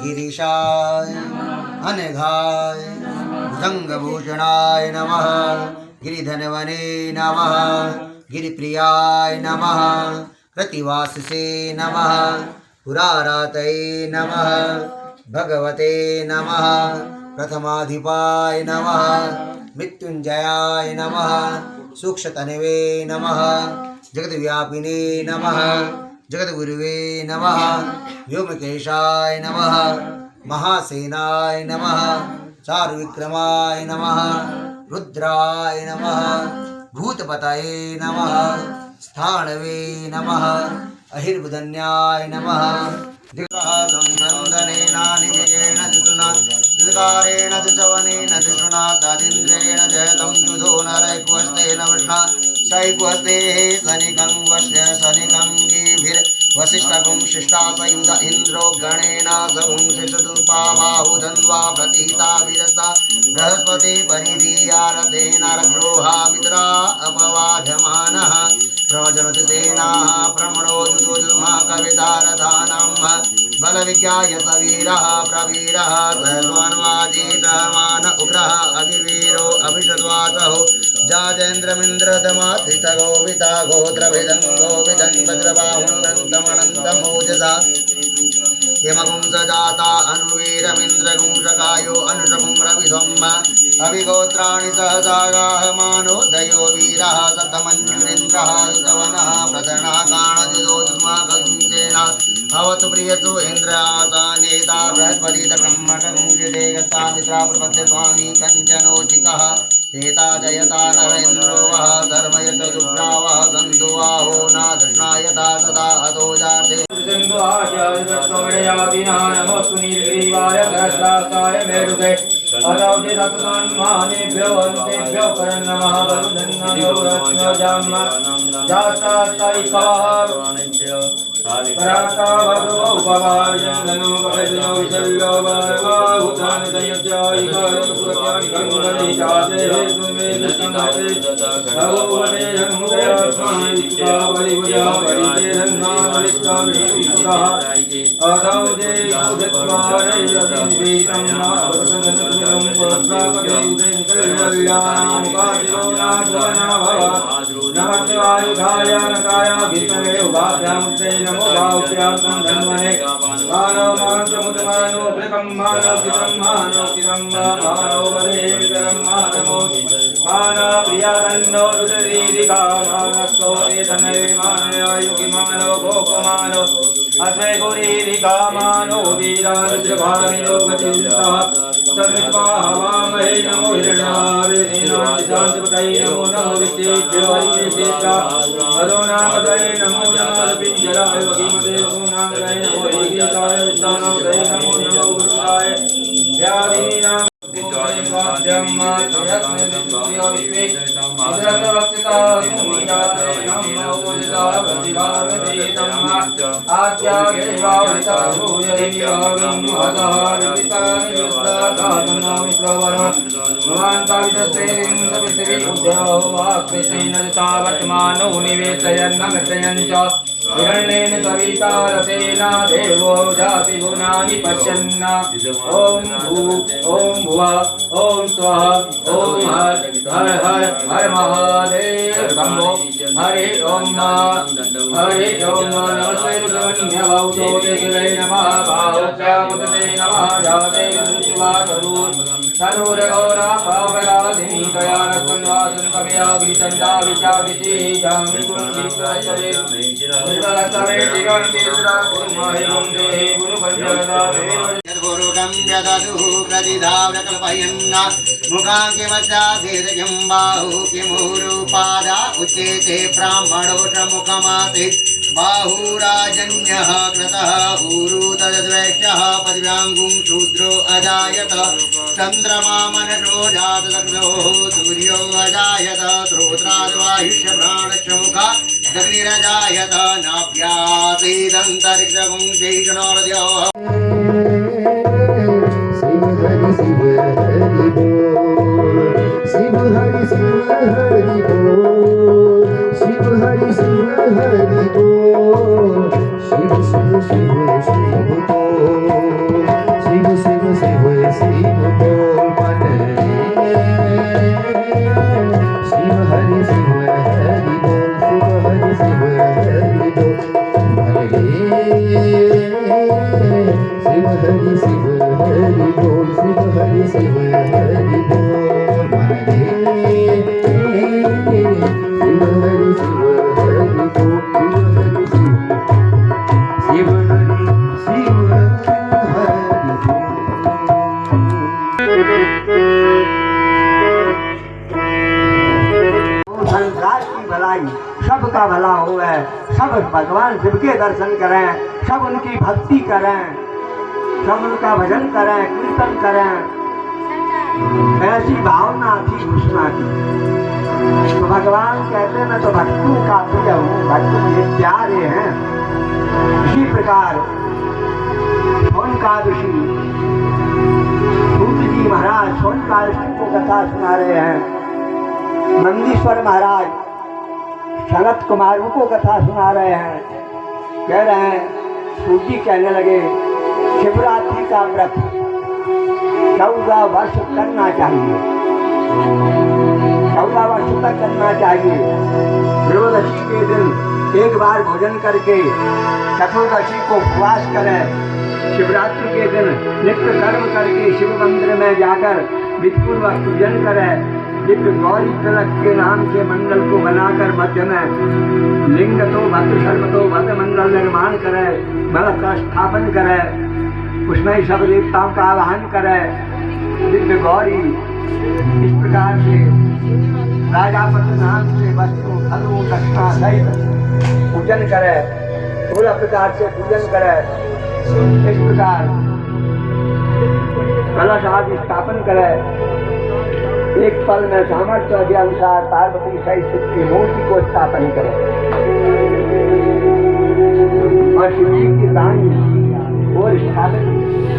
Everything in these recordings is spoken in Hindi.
गिरीशाय अनघाय भुजंगभूषणाय नमः गिरिधनवने नमः गिरिप्रियाय नमः कृतिवाससे नमः पुरारातये नमः भगवते नमः प्रथमाधिपाय नमः मृत्युंजयाय नमः सूक्ष्मतनवे नमः जगद्व्यापिने नमः जगद्गुरुवे नमः व्योमकेशाय नमः महासेनाय नमः चारुविक्रमाय नमः रुद्राय नमः भूतपतये नमः स्थाणवे नमः अहिर्बुधन्याय नमः दिग्रहदंदनेनानिजयेन दितुना दिलकारेण दितवनेन दिशुना तदिन्द्रेण जयतं जुधो नरैक्वस्तेन वृष्णा सैक्वस्ते सनिकं वस्य सनिकं गीभिर्वसिष्ठकुं शिष्टासयुध इन्द्रो गणेन सगुं शिशुदुपाबाहुधन्वा प्रतिहिता विरता बृहस्पति परिधीयारतेन रद्रोहा मित्रा अपवाध्यमानः प्रवचनति सेनाः प्रमणो जुदुर्मा कवितारधानं बलविज्ञाय सवीरः प्रवीरः सर्वान्वाजीतमान उग्रः अभिवीरो अभिषद्वासहो जाजेन्द्रमिन्द्रदमाधितगोविता गोत्रभिदं गोविदं वज्रबाहुन्नन्तमनन्तमोजसा हिमगुं सजाता अनुवीरमिन्द्रगुंशकायो अनुषगुं रविध्वम् अभिगोत्राणि सहसागाः मानो दयो वीरः सतमञ्जुरेन्द्रः सुतवनः प्रतनः काणदिदोस्माकगुंसेना भवतु प्रियतु इन्द्रासा नेता बृहस्पति ब्रह्मटगुंसिते गता मित्रा प्रपद्य स्वामी कञ्चनोचिकः नेता जयता नरेन्द्रो वः धर्मयत दुर्गावः सन्तु वाहो न दृष्णायता सदा हतो जाते नमोस्तु नीलग्रीवाय सहस्राक्षाय मेरुगे अरौधे तत्सन्मानेभ्यो अन्तेभ्यो नमः वरुधन्यो रत्नजाम्मा जातातैकः पराता भगवो उपवार्यन्दनो भजनो विशल्यो वाहुतान दयत्याय सुरत्यानि कंगुलनि जाते सुमे दत्तमते सर्ववदे हनुदया स्वामी बलिभुजा बलिते धन्ना बलिस्वामी विष्णुः अरौधे उदित्वारे अदिवीतं नावसननं पुरस्तापदे उदयं कल्याणं काजिनो नाजवनभव नमस्ते वायुधाय नकाय विष्णवे उभाभ्यां ते नमो भाव्यां धन्वने मानो मानसमुद्रमानो भृकं मानो किरं मानो वरे विकरं मानमो मानो प्रियानन्दो रुदरीरिका मानस्तो एतनवे मानयायुगि मानो भोगमानो अस्मे गुरीरिका मानो वीरारुद्रभाविनो गतिस्तः सर्विद्वाहवामहे नमो हिरण्यावे शान्तिपतये नमो नमो वित्तेभ्यो हरिकेशेभ्यः अरुणापतये नमो नमः पिञ्जराय भगीमते सोनाङ्गाय नमो गीताय विष्णानाय नमो नमो गुरुताय व्याधीनां हिरण्येन सविता रसेना देवो जाति गुणानि पश्यन्न ओम भू ओम भुवा ओम स्वाहा ओम हर हर हर हर महादेव शंभो हरि ओम नमस्ते रुद्रवन्यभौतो देवे नमः भावोऽप्यामुदते नमः जाते शिवासरू तनुरगौरा पावराधिनी दयानस्तन्वासन्तमया गिरिचण्डा विचारिति जामि गुरुजीश्वरे मुखांकिमस्याधीर्घं बाहु किमुरुपादा उच्यते ब्राह्मणोषमुखमासीत् बाहुराजन्यः कृतः ऊरु तद्वैश्यः पदिव्याङ्गुं शूद्रो अजायत चन्द्रमा मनसो जातदग्नोः सूर्यो अजायत श्रोत्राद्वायुष्यप्राणस्य मुखा अग्निरजायत नाभ्यासीदन्तरिक्षगुं जैषणोर्द्योः शिव हरि शिव शिव शिव शिव हरि शिव हरि बोल शिव हरि शिव हरि बोल मन रे शिव हरि शिव हरि बोल शिव हरि शिव हरि संसार की भलाई सबका भला होवे, सब भगवान शिव के दर्शन करें, सब उनकी भक्ति करें, सब उनका भजन करें, कीर्तन करें, ऐसी भावना थी घोषणा की। तो भगवान कहते हैं मैं तो भक्तों का प्रिय हूँ, भक्त मुझे प्यारे हैं। इसी प्रकार सोनकादशी सूत जी महाराज सोनकादशी को कथा सुना रहे हैं। नंदीश्वर महाराज शरद कुमार को कथा सुना रहे हैं। कह रहे हैं सूजी कहने लगे शिवरात्रि का व्रत 14 वर्ष करना चाहिए, 14 वर्ष तक करना चाहिए। त्रयोदशी के दिन एक बार भोजन करके चतुर्दशी को उपवास करें, शिवरात्रि के दिन नित्य कर्म करके शिव मंदिर में जाकर विधिपूर्वक पूजन करें। दिव्य गौरी तिलक के नाम से मंडल को बनाकर मध्य में लिंग तो भद्र शर्म तो भद्र मंडल निर्माण करे, बल का स्थापन करे, उसमें सब देवताओं का आवाहन करे। दिव्य गौरी इस प्रकार से राजा पद नाम से वस्तु फलों दक्षिणा सहित पूजन करे, 16 प्रकार से पूजन करे। इस प्रकार कलश आदि स्थापन करे। एक पल में सामर्थ्य के अनुसार पार्वती सहित शिव की मूर्ति को स्थापन करें और शिव जी की दाई और स्थापित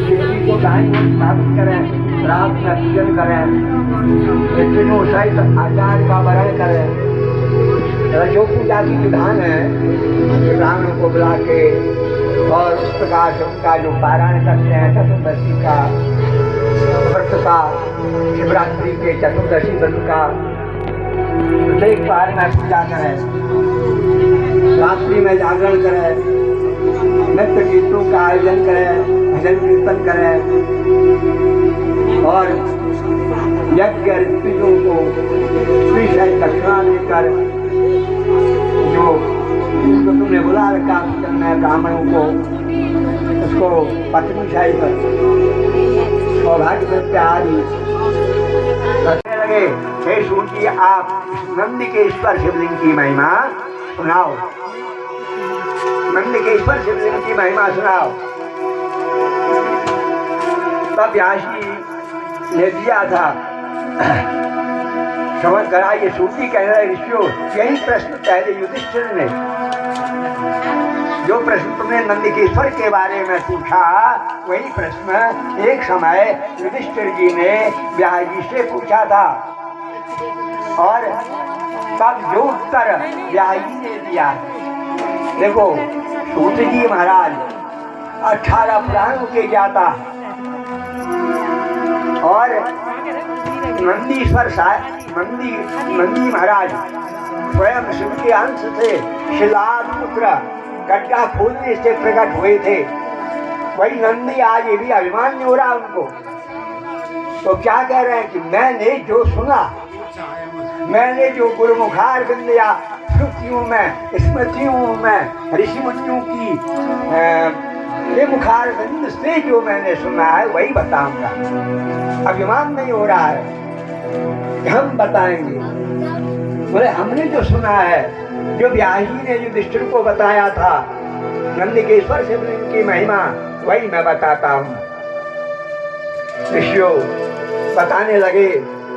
शिव जी को दाई और स्थापित करें, रात में पूजन करें, तीनों सहित आचार्य का वरण करें। जो पूजा की विधान है ब्राह्मणों को बुला के और उस प्रकार से उनका जो पारायण करते हैं चतुर्दशी का व्रत का, शिवरात्रि के चतुर्दशी व्रत का प्रत्येक बार में पूजा करें, रात्रि में जागरण करें, नृत्य गीतों का आयोजन करें, भजन कीर्तन करें और यज्ञ ऋषियों को सही दक्षिणा देकर जो तुमने बुला रखा ब्राह्मणों को उसको पत्नी शाही कर सौभाग्य में प्यार करने लगे। हे सूची आप नंदिकेश्वर शिवलिंग की महिमा सुनाओ, नंदिकेश्वर शिवलिंग की महिमा सुनाओ। तब व्यासी ने दिया था समझ कर ये सूची कहने लगे ऋषियों यही प्रश्न पहले युधिष्ठिर ने जो प्रश्न तुमने नंदिकेश्वर के बारे में पूछा वही प्रश्न एक समय युधिष्ठिर जी ने व्यास जी से पूछा था और तब जो उत्तर व्यास जी ने दिया। देखो सूत जी महाराज 18 पुराणों के ज्ञाता और नंदी महाराज स्वयं शिव के अंश से शिलाद पुत्र गड्ढा खोदने से प्रकट हुए थे। वही नंदी आज ये भी अभिमान नहीं हो रहा उनको। तो क्या कह रहे हैं कि मैंने जो सुना, मैंने जो गुरुमुखार बिंदिया श्रुतियों में स्मृतियों में ऋषि मुनियों की ये मुखार बिंद से जो मैंने सुना है वही बताऊंगा। अभिमान नहीं हो रहा है कि हम बताएंगे। बोले हमने जो सुना है जो व्यास जी ने युधिष्ठिर को बताया था नंदिकेश्वर शिवलिंग की महिमा वही मैं बताता हूँ। ऋषियों बताने लगे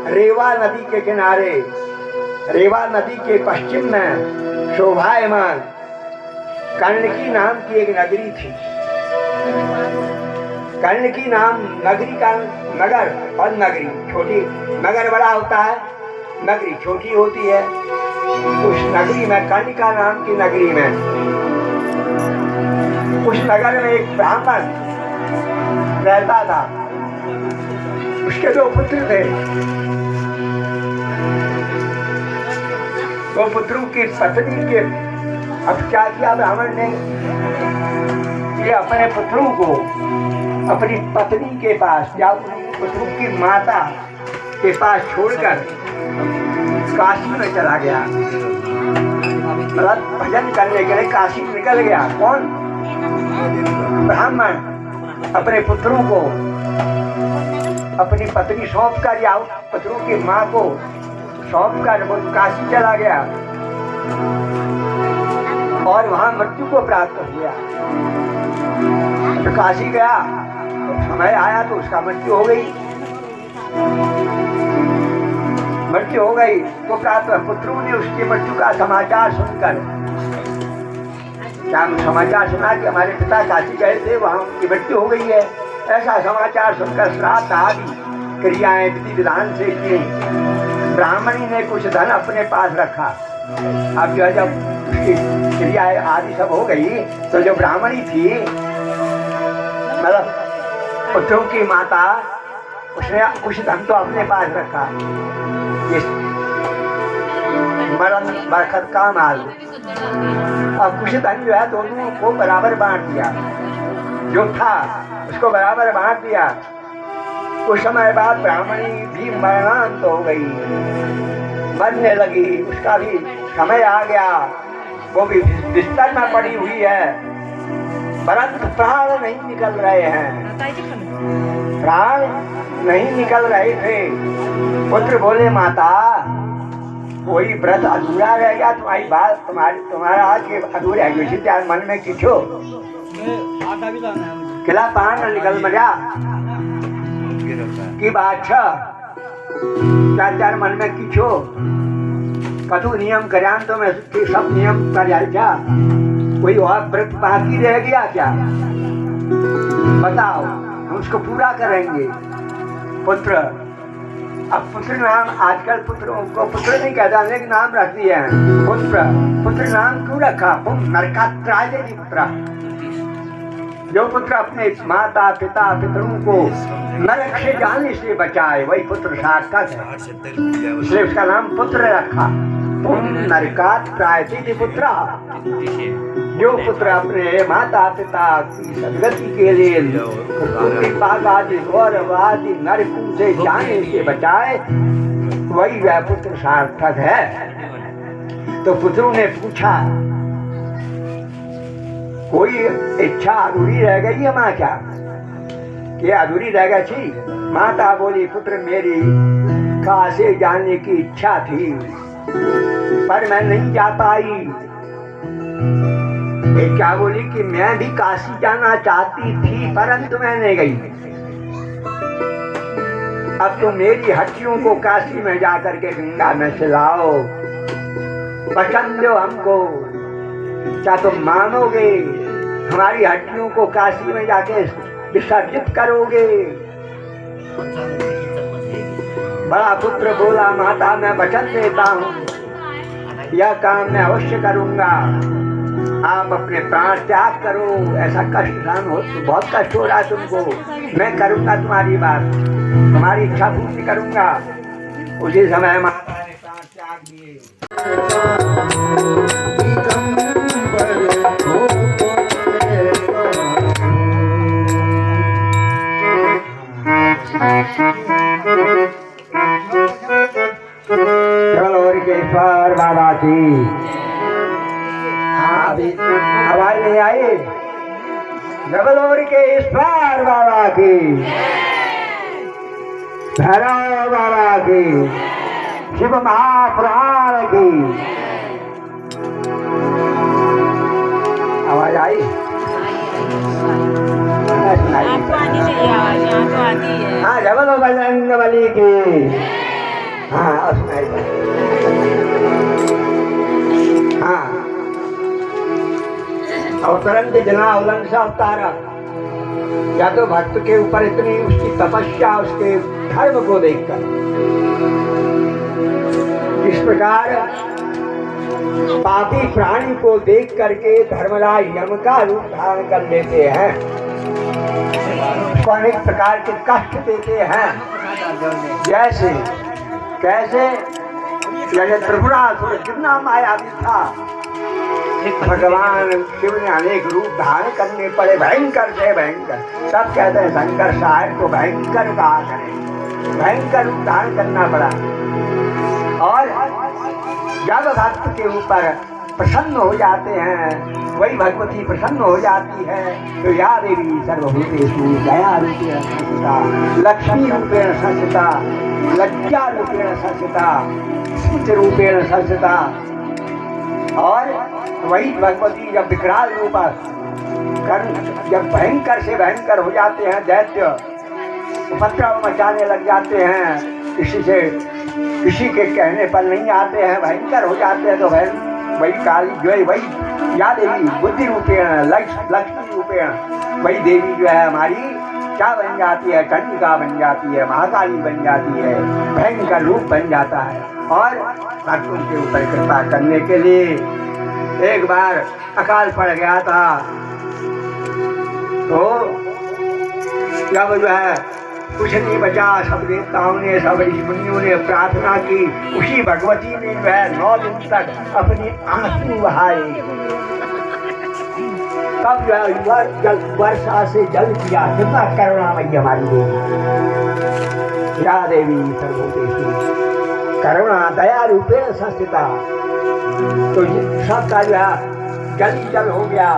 रेवा नदी के किनारे, रेवा नदी के पश्चिम में शोभायमान कर्णकी नाम की एक नगरी थी। कर्णकी नाम नगरी का नगर और नगरी छोटी, नगर बड़ा होता है नगरी छोटी होती है। उस नगरी में कर्णिका नाम की नगरी में उस नगर में एक ब्राह्मण रहता था। उसके 2 पुत्र थे। 2 पुत्रों की पत्नी के अब क्या किया ब्राह्मण ने ये अपने पुत्रों को अपनी पत्नी के पास या पुत्रों की माता के पास छोड़कर काशी में चला गया। भजन करने के लिए काशी निकल गया। कौन? ब्राह्मण अपने पुत्रों को अपनी पत्नी सौंप कर या पुत्रों की माँ को सौंप कर वो काशी चला गया और वहां मृत्यु को प्राप्त हुआ। तो काशी गया तो समय आया तो उसका मृत्यु हो गई। मृत्यु हो गई तो प्राप्त पुत्रों ने उसकी मृत्यु का समाचार सुनकर, क्या समाचार सुना कि हमारे पिता काशी गए थे, वहां उनकी मृत्यु हो गई है, ऐसा समाचार सुनकर श्राद्ध आदि क्रियाएं विधि विधान से की। ब्राह्मणी ने कुछ धन अपने पास रखा। अब जो जब उसकी क्रियाएं आदि सब हो गई तो जो ब्राह्मणी थी मतलब पुत्रों की माता, उसने कुछ धन तो अपने पास रखा। मरण बरकत का माल और कुछ धन जो है दोनों को बराबर बांट दिया। जो था उसको बराबर बांट दिया। कुछ समय बाद ब्राह्मणी भी मरणांत हो गई, मरने लगी। उसका भी समय आ गया, वो भी बिस्तर में पड़ी हुई है, परंतु प्राण नहीं निकल रहे हैं। प्राण नहीं निकल रहे थे। पुत्र बोले, माता कोई व्रत अधूरा रह गया, तुम्हारी बात तुम्हारा आज के अधूरा है। मन में किछो किला पान निकल मजा की बात क्या मन में किछो कतु नियम करान तो मैं सब नियम कर जा। कोई और व्रत बाकी रह गया क्या? बताओ, हम उसको पूरा करेंगे। पुत्र, अब पुत्र नाम आजकल पुत्रों को पुत्र नहीं कहता, अनेक नाम रख दिए हैं। पुत्र नाम क्यों रखा? नरकात्राय पुत्र। जो पुत्र अपने माता पिता पितरों को नरक से जाने से बचाए वही पुत्र सार्थक है, इसलिए उसका नाम पुत्र रखा। नरकात्राय पुत्र। जो पुत्र अपने माता पिता की सदगति के लिए आदि गौरव आदि नरकों से जाने से बचाए वही वह पुत्र सार्थक है। तो पुत्रों ने पूछा, कोई इच्छा अधूरी रह गई है माँ? क्या ये अधूरी रह गई थी? माता बोली, पुत्र मेरी काशी जाने की इच्छा थी पर मैं नहीं जा पाई। क्या बोली कि मैं भी काशी जाना चाहती थी परंतु मैं नहीं गई। अब तो मेरी हड्डियों को काशी में जाकर के गंगा में सिलाओ, पसंद दो हमको। क्या तुम मानोगे? हमारी हड्डियों को काशी में जाके विसर्जित करोगे? बड़ा पुत्र बोला, माता मैं वचन देता हूँ, यह काम मैं अवश्य करूँगा। आप अपने प्राण त्याग करो। ऐसा कष्ट सहन हो, बहुत कष्ट हो रहा है तुमको। मैं करूँगा तुम्हारी बात, तुम्हारी इच्छा पूर्ति करूँगा। उसी समय माता ने प्राण त्याग दिए। जबलौरिकेश्वर बाबा की आवाज नहीं आई? जबलौरिकेश्वर बाबा की, भैरव बाबा की, शिव महापुराण की आवाज आई? आपको आनी चाहिए आवाज, यहाँ तो आती है। हाँ, जबल बजरंग बली की। हाँ, सुनाई। हाँ, अवतरण जना उलन से अवतारा। या तो भक्त के ऊपर इतनी उसकी तपस्या, उसके धर्म को देखकर इस प्रकार पापी प्राणी को देख करके धर्मराज यम का रूप धारण कर लेते हैं, अनेक प्रकार के कष्ट देते हैं। जैसे कैसे त्रिपुरासुर कितना मायावी था, भगवान शिव ने अनेक रूप धारण करने पड़े, भयंकर से भयंकर। सब कहते हैं शंकर साहब को भयंकर कहा करें, भयंकर रूप धारण करना पड़ा। और जब भक्त के ऊपर प्रसन्न हो जाते हैं, वही भगवती प्रसन्न हो जाती है। तो या देवी सर्वभूतेषु दया रूपेण संस्थिता, लक्ष्मी रूपेण संस्थिता, लज्जा रूपेण संस्थिता, सिद्ध रूपेण संस्थिता। और वही भगवती जब विकराल रूप जब भयंकर से भयंकर हो जाते हैं, दैत्य उपद्रव मचाने लग जाते हैं, किसी के कहने पर नहीं आते हैं, भयंकर हो जाते हैं, तो वही काली जो है, वही या देवी बुद्धि रूपेण लक्ष्मी रूपेण वही देवी जो है हमारी क्या बन जाती है, चंडिका बन जाती है, महाकाली बन जाती है, भयंकर रूप बन जाता है। और भक्तों के ऊपर कृपा करने के लिए एक बार अकाल पड़ गया था, तो जब जो है कुछ नहीं बचा, सब देवताओं ने, सब ऋषिमुनियों ने प्रार्थना की, उसी भगवती ने जो है 9 दिन तक अपनी आंसू बहाए। तब जो है वर्षा से जल किया, कितना करुणामयी हमारी देवी। या देवी सर्वभूतेषु करुणा दया रूपेण संस्थिता। तो सबका जो है जल हो गया,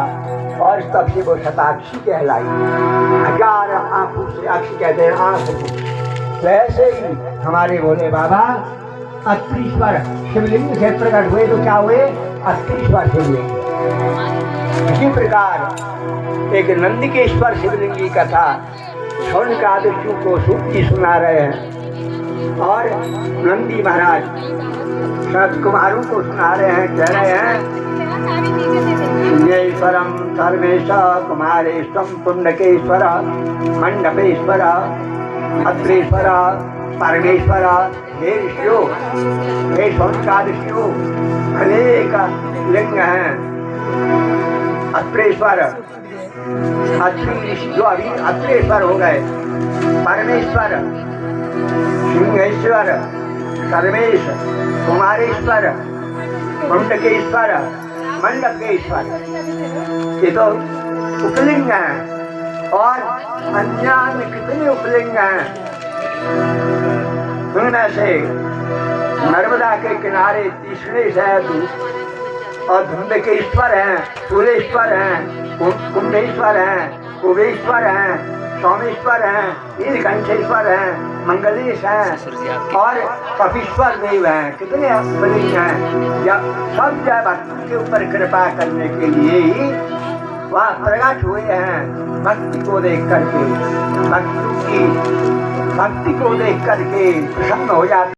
और तब से वो शताक्षी कहलाई। 1000 आंखों से अक्षी कहते हैं आंख। तो ऐसे ही हमारे भोले बाबा अत्रीश्वर शिवलिंग से प्रकट हुए, तो क्या हुए, अत्रीश्वर शिवलिंग। इसी प्रकार एक नंदिकेश्वर शिवलिंगी कथा शौनकादित्यों को सूची सुना रहे हैं, और नंदी महाराज सब कुमारों को सुना रहे हैं, कह रहे हैं पुण्येश्वरम सर्वेश कुमारेश्वरम पुण्डकेश्वर मंडपेश्वर अत्रेश्वर परमेश्वर। हे ऋषियों, हे शौनकादित्यों, अनेक लिंग हैं। अत्रेश्वर जो अभी अत्रेश्वर हो गए, परमेश्वर, सिंहेश्वर, सर्वेश, कुमारेश्वर, पुण्डकेश्वर, मंडपेश्वर। ये तो उपलिंग हैं, और अन्य कितने उपलिंग हैं। उनमें से नर्मदा के किनारे तीसरे सेतु और धुंधकेश्वर हैं, सूर्येश्वर हैं, कुंडेश्वर हैं, कुबेश्वर हैं, सोमेश्वर हैं, नीलकंठेश्वर हैं, मंगलेश हैं, और कपीश्वर देव हैं। कितने बलिंग हैं। या सब जय भक्ति के ऊपर कृपा करने के लिए ही वह प्रकट हुए हैं। भक्ति को देख करके, भक्ति को देख करके प्रसन्न हो जाते।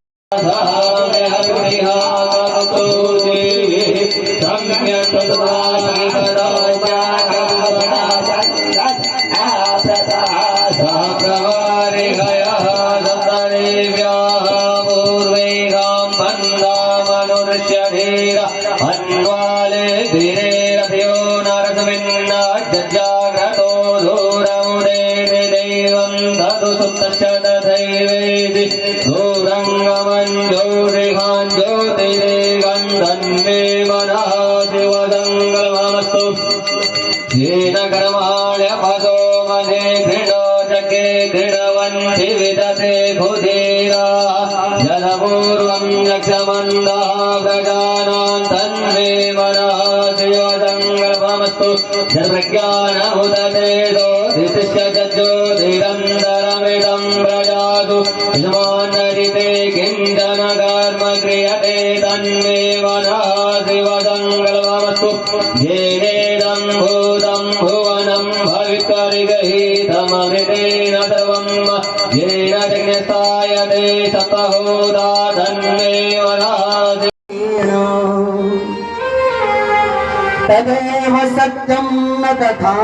तदेव सत्यम न तथा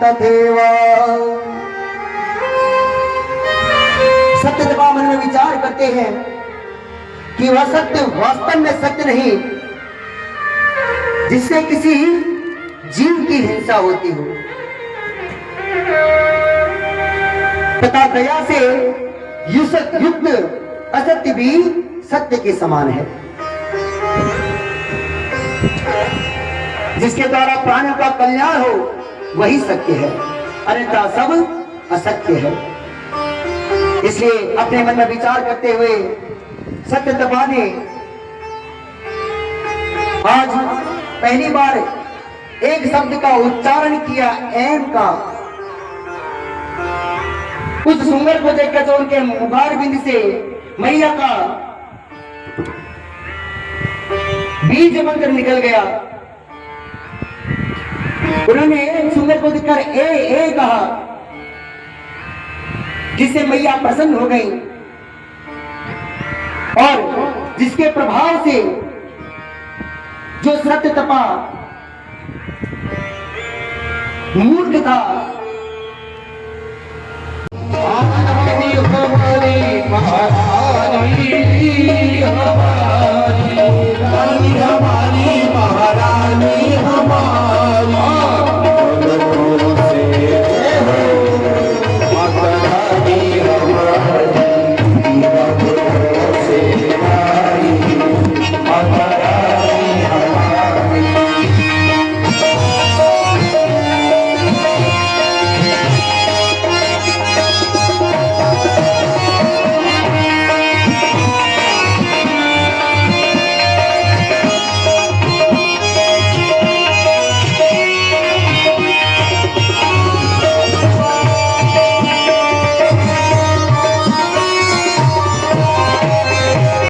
तथैव। सत्य जब मन में विचार करते हैं कि वह सत्य वास्तव में सत्य नहीं, जिससे किसी जीव की हिंसा होती हो, तथा दया से युक्त असत्य भी सत्य के समान है। जिसके द्वारा प्राणियों का कल्याण हो वही सत्य है, अन्यथा सब असत्य है। इसलिए अपने मन में विचार करते हुए सत्यतपा ने आज पहली बार एक शब्द का उच्चारण किया, एम का। उस सुंदर को देखकर जो उनके मुखार बिंद से मैया का बीज मंत्र निकल गया। उन्होंने सुंदर को देखकर ए कहा, जिससे मैया प्रसन्न हो गई और जिसके प्रभाव से जो सत्यतपा मूर्ख था